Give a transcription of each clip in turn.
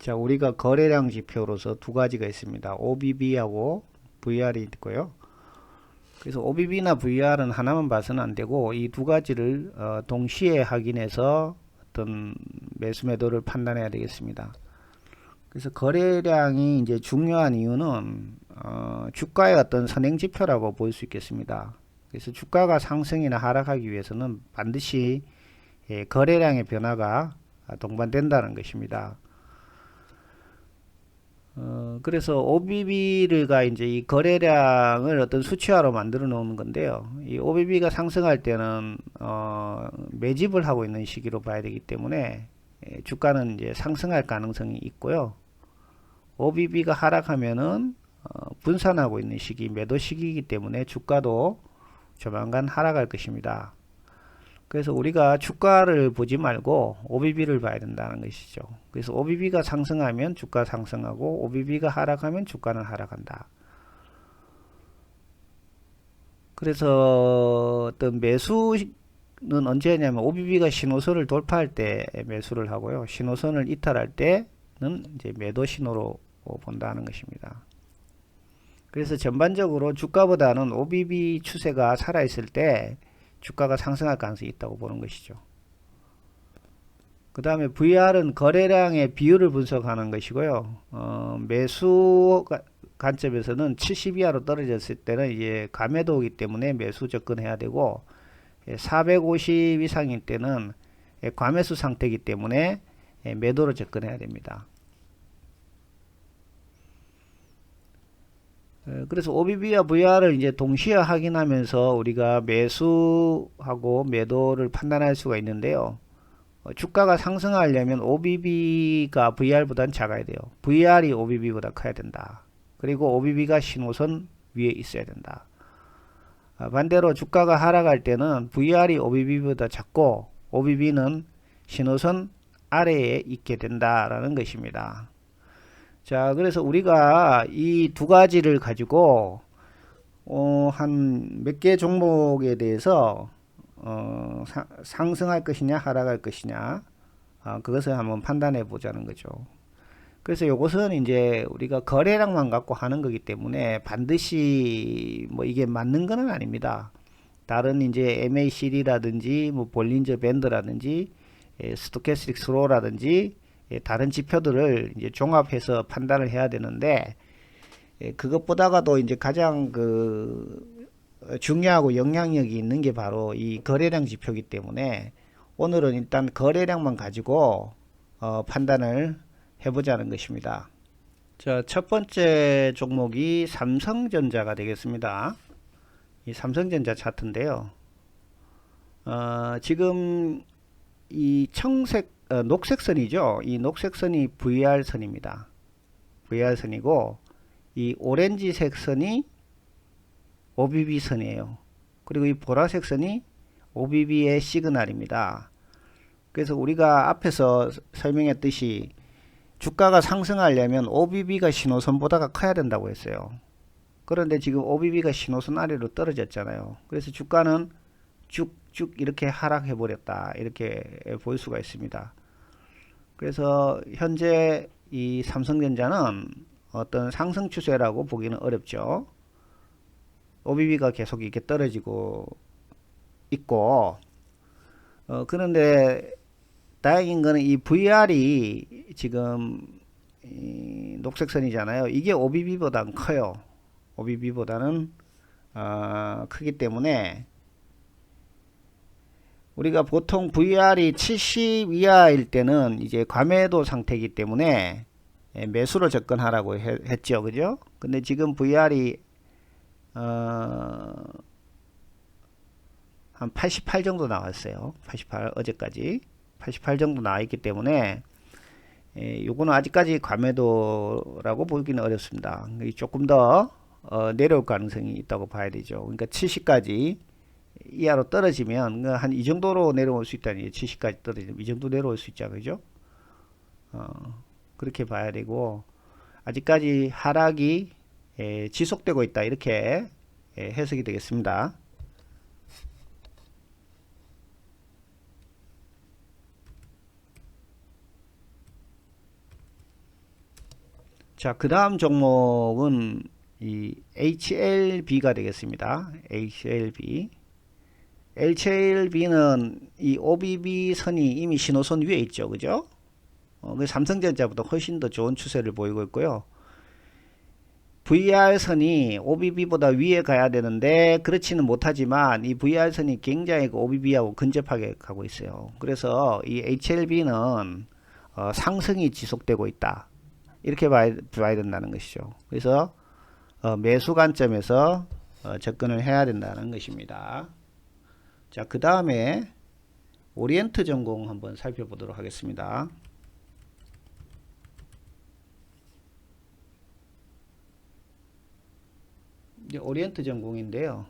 자, 우리가 거래량 지표로서 두 가지가 있습니다. OBB하고 VR이 있고요. 그래서 OBB나 VR은 하나만 봐서는 안 되고 이 두 가지를 동시에 확인해서 어떤 매수 매도를 판단해야 되겠습니다. 그래서 거래량이 이제 중요한 이유는 주가의 어떤 선행 지표라고 볼 수 있겠습니다. 그래서 주가가 상승이나 하락하기 위해서는 반드시 거래량의 변화가 동반된다는 것입니다. 그래서 OBB가 이제 이 거래량을 어떤 수치화로 만들어 놓은 건데요. 이 OBB가 상승할 때는 매집을 하고 있는 시기로 봐야 되기 때문에 주가는 이제 상승할 가능성이 있고요. OBB가 하락하면은 분산하고 있는 시기, 매도 시기이기 때문에 주가도 조만간 하락할 것입니다. 그래서 우리가 주가를 보지 말고 OBB를 봐야 된다는 것이죠. 그래서 OBB가 상승하면 주가 상승하고 OBB가 하락하면 주가는 하락한다. 그래서 어떤 매수는 언제 하냐면 OBB가 신호선을 돌파할 때 매수를 하고요. 신호선을 이탈할 때는 이제 매도 신호로 본다는 것입니다. 그래서 전반적으로 주가보다는 OBB 추세가 살아있을 때 주가가 상승할 가능성이 있다고 보는 것이죠. 그 다음에 VR은 거래량의 비율을 분석하는 것이고요. 매수 관점에서는 70 이하로 떨어졌을 때는 이제 과매도이기 때문에 매수 접근해야 되고 450 이상일 때는 과매수 상태이기 때문에 매도로 접근해야 됩니다. 그래서 OBB와 VR을 이제 동시에 확인하면서 우리가 매수하고 매도를 판단할 수가 있는데요. 주가가 상승하려면 OBB가 VR보다는 작아야 돼요. VR이 OBB보다 커야 된다. 그리고 OBB가 신호선 위에 있어야 된다. 반대로 주가가 하락할 때는 VR이 OBB보다 작고 OBB는 신호선 아래에 있게 된다라는 것입니다. 자, 그래서 우리가 이 두 가지를 가지고 한 몇 개 종목에 대해서 상승할 것이냐 하락할 것이냐 그것을 한번 판단해 보자는 거죠. 그래서 이것은 이제 우리가 거래량만 갖고 하는 거기 때문에 반드시 뭐 이게 맞는 건 아닙니다. 다른 이제 MACD라든지 뭐 볼린저 밴드라든지 스토캐스틱 스로우라든지 다른 지표들을 이제 종합해서 판단을 해야 되는데 그것보다가도 이제 가장 중요하고 영향력이 있는 게 바로 이 거래량 지표이기 때문에 오늘은 일단 거래량만 가지고 판단을 해보자는 것입니다. 자, 첫 번째 종목이 삼성전자가 되겠습니다. 이 삼성전자 차트인데요. 지금 이 녹색 선이죠. 이 녹색 선이 VR 선입니다. VR 선이고 이 오렌지색 선이 OBB 선이에요. 그리고 이 보라색 선이 OBB의 시그널입니다. 그래서 우리가 앞에서 설명했듯이 주가가 상승하려면 OBB가 신호선보다가 커야 된다고 했어요. 그런데 지금 OBB가 신호선 아래로 떨어졌잖아요. 그래서 주가는 쭉쭉 이렇게 하락해 버렸다, 이렇게 볼 수가 있습니다. 그래서 현재 이 삼성전자는 어떤 상승 추세라고 보기는 어렵죠. OBB가 계속 이렇게 떨어지고 있고 그런데 다행인 거는 이 VR이 지금 이 녹색선이잖아요. 이게 OBB보다는 커요. OBB보다는 크기 때문에 우리가 보통 VR이 70 이하일 때는 이제 과매도 상태이기 때문에 매수로 접근하라고 했죠. 그죠? 근데 지금 VR이 한 88 정도 나왔어요. 88 어제까지 88 정도 나와 있기 때문에 요거는 아직까지 과매도라고 보기는 어렵습니다. 조금 더 내려올 가능성이 있다고 봐야 되죠. 그러니까 70까지 이하로 떨어지면 한 이 정도로 내려올 수 있다니, 70까지 떨어지면 이 정도 내려올 수 있죠. 그죠? 그렇게 봐야 되고 아직까지 하락이 지속되고 있다, 이렇게 해석이 되겠습니다. 자, 그 다음 종목은 이 HLB가 되겠습니다. HLB. HLB는 이 OBB 선이 이미 신호선 위에 있죠. 그죠? 그 삼성전자보다 훨씬 더 좋은 추세를 보이고 있고요. VR선이 OBB보다 위에 가야 되는데 그렇지는 못하지만 이 VR선이 굉장히 그 OBB하고 근접하게 가고 있어요. 그래서 이 HLB는 상승이 지속되고 있다. 이렇게 봐야 된다는 것이죠. 그래서 매수 관점에서 접근을 해야 된다는 것입니다. 자, 그 다음에 오리엔트 전공 한번 살펴보도록 하겠습니다. 이제 오리엔트 전공인데요.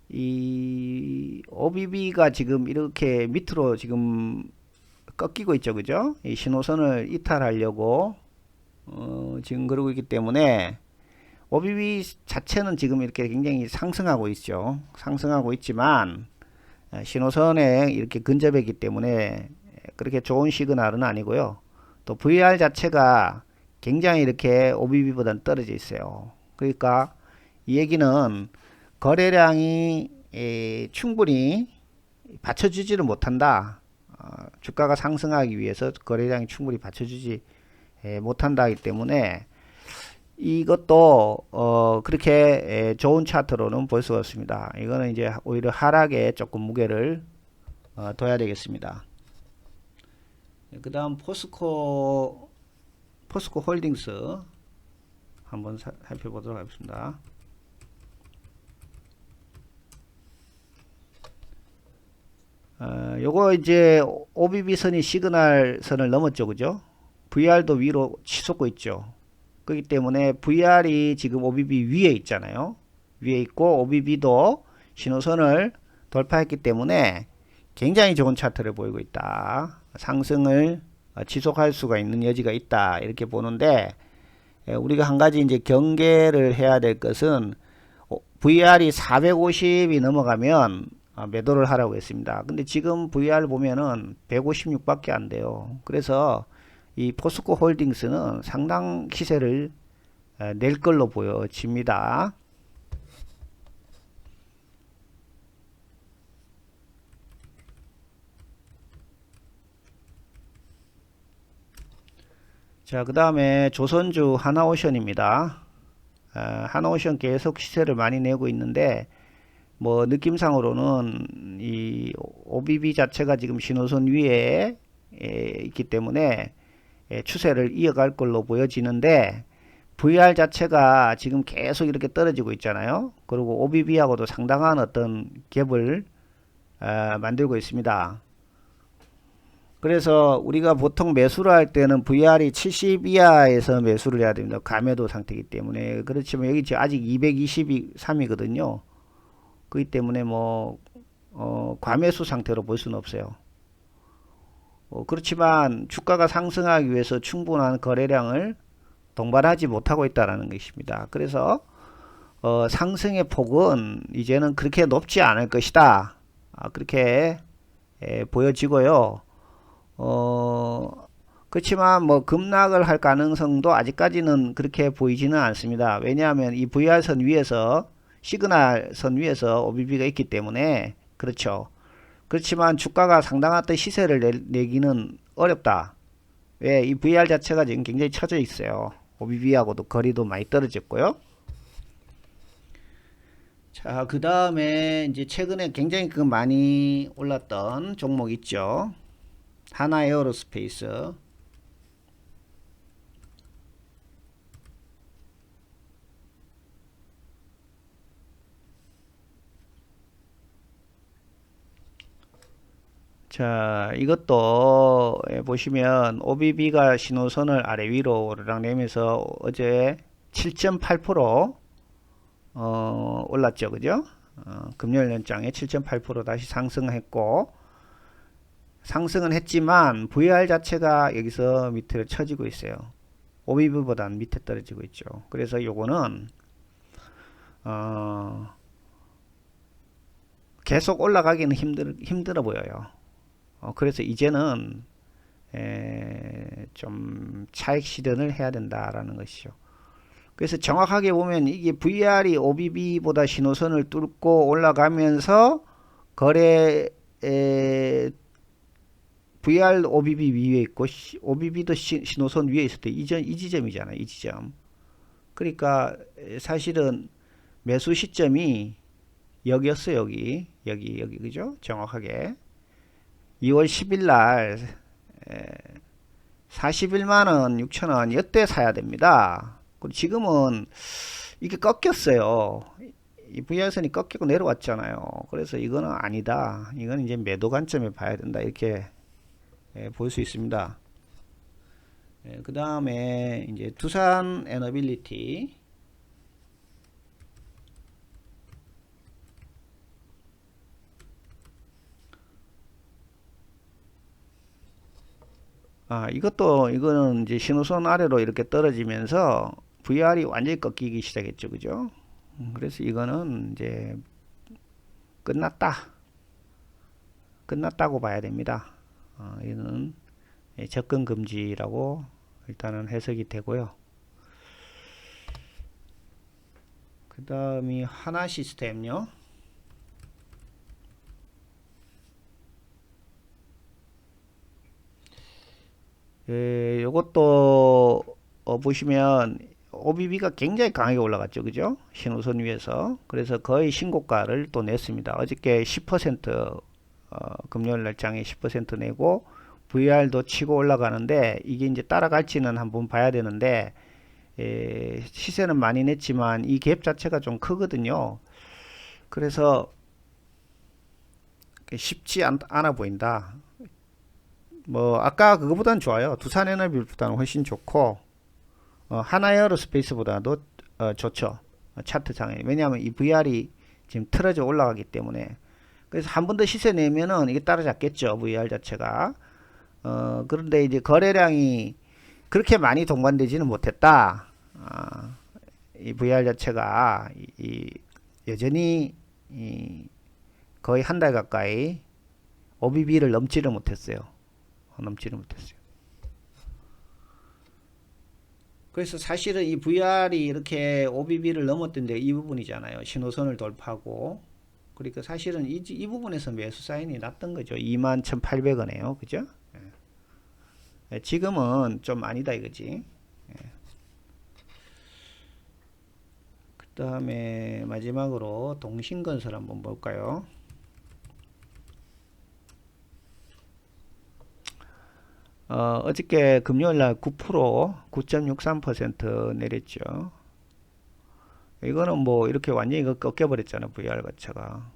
이 OBB가 지금 이렇게 밑으로 지금 꺾이고 있죠. 그죠? 이 신호선을 이탈하려고 지금 그러고 있기 때문에 OBB 자체는 지금 이렇게 굉장히 상승하고 있죠. 상승하고 있지만 신호선에 이렇게 근접했기 때문에 그렇게 좋은 시그널은 아니고요. 또 VR 자체가 굉장히 이렇게 OBB보다는 떨어져 있어요. 그러니까 이 얘기는 거래량이 충분히 받쳐주지를 못한다. 주가가 상승하기 위해서 거래량이 충분히 받쳐주지 못한다 하기 때문에 이것도 그렇게 좋은 차트로는 볼 수가 없습니다. 이거는 이제 오히려 하락에 조금 무게를 둬야 되겠습니다. 그 다음 포스코 홀딩스 한번 살펴보도록 하겠습니다. 요거 이제 OBB 선이 시그널 선을 넘었죠. 그죠? VR도 위로 치솟고 있죠. 그렇기 때문에 VR이 지금 OBB 위에 있잖아요. 위에 있고 OBB도 신호선을 돌파했기 때문에 굉장히 좋은 차트를 보이고 있다. 상승을 지속할 수가 있는 여지가 있다. 이렇게 보는데 우리가 한 가지 이제 경계를 해야 될 것은 VR이 450이 넘어가면 매도를 하라고 했습니다. 근데 지금 VR 보면은 156밖에 안 돼요. 그래서 이 포스코 홀딩스는 상당 시세를 낼 걸로 보여집니다. 자, 그 다음에 조선주 하나오션입니다. 하나오션 계속 시세를 많이 내고 있는데 뭐 느낌상으로는 이 OBB 자체가 지금 신호선 위에 있기 때문에 추세를 이어갈 걸로 보여지는데 VR 자체가 지금 계속 이렇게 떨어지고 있잖아요. 그리고 OBB하고도 상당한 어떤 갭을 만들고 있습니다. 그래서 우리가 보통 매수를 할 때는 VR이 70 이하에서 매수를 해야 됩니다. 감매도 상태이기 때문에. 그렇지만 여기 지금 아직 223이거든요. 그렇기 때문에 뭐 과매수 상태로 볼 수는 없어요. 그렇지만 주가가 상승하기 위해서 충분한 거래량을 동반하지 못하고 있다는 것입니다. 그래서 상승의 폭은 이제는 그렇게 높지 않을 것이다. 그렇게 보여지고요. 그렇지만 뭐 급락을 할 가능성도 아직까지는 그렇게 보이지는 않습니다. 왜냐하면 이 VR선 위에서 시그널선 위에서 OBB가 있기 때문에 그렇죠. 그렇지만 주가가 상당한 시세를 내기는 어렵다. 왜? 이 VR 자체가 지금 굉장히 처져 있어요. OBB하고도 거리도 많이 떨어졌고요. 자, 그 다음에 이제 최근에 굉장히 많이 올랐던 종목 있죠. 하나에어로스페이스. 자, 이것도 보시면 OBB가 신호선을 아래 위로 오르락내면서 어제 7.8% 올랐죠. 그죠? 금요일 연장에 7.8% 다시 상승했고 상승은 했지만 VR 자체가 여기서 밑으로 쳐지고 있어요. OBB보다는 밑에 떨어지고 있죠. 그래서 요거는 계속 올라가기는 힘들어 보여요. 그래서 이제는 좀 차익 실현을 해야 된다라는 것이죠. 그래서 정확하게 보면 이게 VR이 OBB보다 신호선을 뚫고 올라가면서 거래 VR OBB 위에 있고 OBB도 신호선 위에 있을 때 이 지점이잖아요. 이 지점. 그러니까 사실은 매수 시점이 여기였어요. 여기 그죠? 정확하게 2월 10일 날 41만 6천원 이때 사야 됩니다. 그리고 지금은 이게 꺾였어요. 이 VR선이 꺾이고 내려왔잖아요. 그래서 이거는 아니다. 이건 이제 매도 관점에 봐야 된다. 이렇게 볼 수 있습니다. 그 다음에 이제 두산 에너빌리티. 이거는 이제 신호선 아래로 이렇게 떨어지면서 VR이 완전히 꺾이기 시작했죠. 그죠? 그래서 이거는 이제 끝났다고 봐야 됩니다. 이거는 접근 금지라고 일단은 해석이 되고요. 그 다음이 하나 시스템요. 요것도 보시면 OBB가 굉장히 강하게 올라갔죠. 그죠? 신호선 위에서. 그래서 거의 신고가를 또 냈습니다. 어저께 10% 금요일 날장에 10% 내고 VR도 치고 올라가는데 이게 이제 따라갈지는 한번 봐야 되는데 시세는 많이 냈지만 이 갭 자체가 좀 크거든요. 그래서 쉽지 않아 보인다. 뭐 아까 그거보단 좋아요. 두산에너비보다는 훨씬 좋고 하나에어로스페이스보다도 좋죠. 차트상에. 왜냐하면 이 VR이 지금 틀어져 올라가기 때문에. 그래서 한 번 더 시세 내면은 이게 따라잡겠죠. VR 자체가. 그런데 이제 거래량이 그렇게 많이 동반되지는 못했다. 이 VR 자체가 여전히 거의 한 달 가까이 OBB를 넘지를 못했어요. 그래서 사실은 이 VR이 이렇게 OBB를 넘었던 데 이 부분이잖아요. 신호선을 돌파하고. 그러니까 사실은 이 부분에서 매수 사인이 났던 거죠. 21,800원에요. 그죠? 지금은 좀 아니다 이거지. 그 다음에 마지막으로 동신건설 한번 볼까요? 어저께 금요일날 9%, 9.63% 내렸죠. 이거는 뭐 이렇게 완전히 꺾여버렸잖아요. VR 가차가.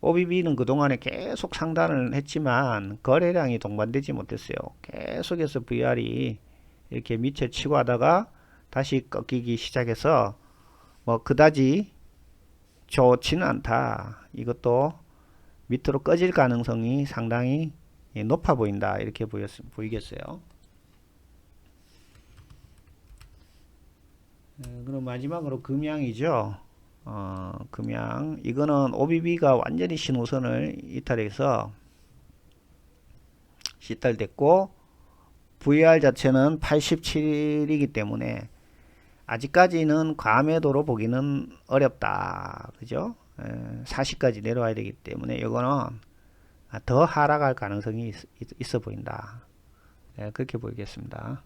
OBB는 그동안에 계속 상단을 했지만 거래량이 동반되지 못했어요. 계속해서 VR이 이렇게 밑에 치고 하다가 다시 꺾이기 시작해서 뭐 그다지 좋지는 않다. 이것도 밑으로 꺼질 가능성이 상당히 높아 보인다. 이렇게 보이겠어요. 그럼 마지막으로 금양이죠. 금양. 이거는 OBB가 완전히 신호선을 이탈해서 이탈됐고 VR 자체는 87이기 때문에 아직까지는 과매도로 보기는 어렵다. 그죠? 40까지 내려와야 되기 때문에 이거는 더 하락할 가능성이 있어 보인다. 그렇게 보이겠습니다.